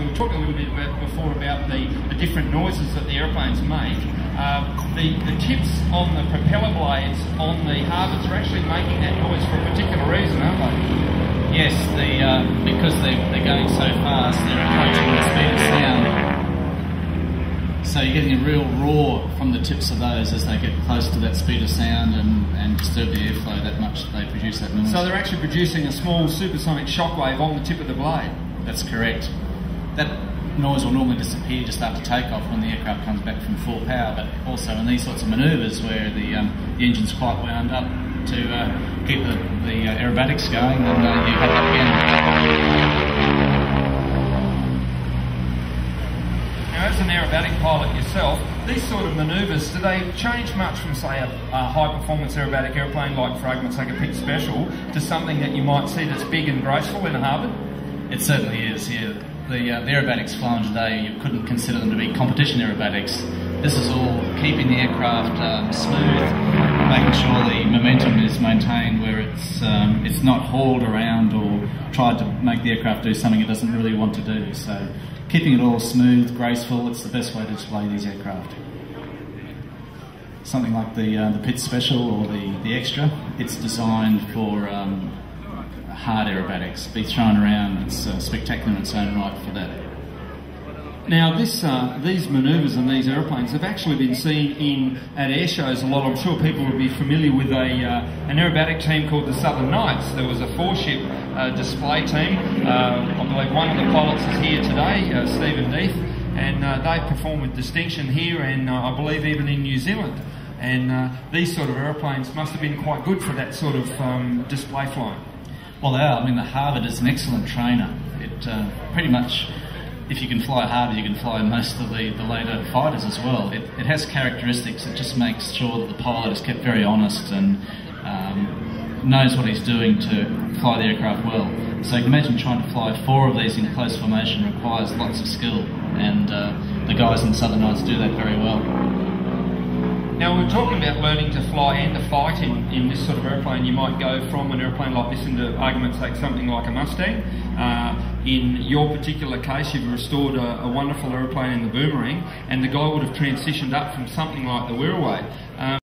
we were talking a little bit before about the different noises that the aeroplanes make. The tips on the propeller blades on the Harvards are actually making that noise for a particular reason, aren't they? Yes, because they're going so fast, they're approaching the speed of sound. So you're getting a real roar from the tips of those as they get close to that speed of sound and disturb the airflow that much that they produce that noise. So they're actually producing a small supersonic shockwave on the tip of the blade. That's correct. That noise will normally disappear just after takeoff when the aircraft comes back from full power, but also in these sorts of manoeuvres where the engine's quite wound up to keep the aerobatics going, and you have that again. Now, as an aerobatic pilot yourself, these sort of manoeuvres, do they change much from, say, a high-performance aerobatic airplane like, for argument's sake, a Pitts Special, to something that you might see that's big and graceful in a Harvard? It certainly is, yeah. The aerobatics flown today, you couldn't consider them to be competition aerobatics. This is all keeping the aircraft smooth, making sure the momentum is maintained where it's not hauled around or tried to make the aircraft do something it doesn't really want to do. So keeping it all smooth, graceful, it's the best way to display these aircraft. Something like the Pitts Special or the Extra, it's designed for hard aerobatics, be thrown around. It's spectacular in its own right for that. Now, these manoeuvres and these aeroplanes have actually been seen at air shows a lot. I'm sure people will be familiar with an aerobatic team called the Southern Knights. There was a 4-ship display team. I believe one of the pilots is here today, Stephen Death, and they perform with distinction here and I believe even in New Zealand. And these sort of aeroplanes must have been quite good for that sort of display flying. Well, they are. I mean, the Harvard is an excellent trainer. It pretty much, if you can fly Harvard, you can fly most of the later fighters as well. It has characteristics that just makes sure that the pilot is kept very honest and knows what he's doing to fly the aircraft well. So you can imagine trying to fly 4 of these in close formation requires lots of skill, and the guys in the Southern Knights do that very well. Now, we're talking about learning to fly and to fight in this sort of airplane. You might go from an airplane like this into, argument's sake, something like a Mustang. In your particular case, you've restored a wonderful airplane in the Boomerang, and the guy would have transitioned up from something like the Wirraway.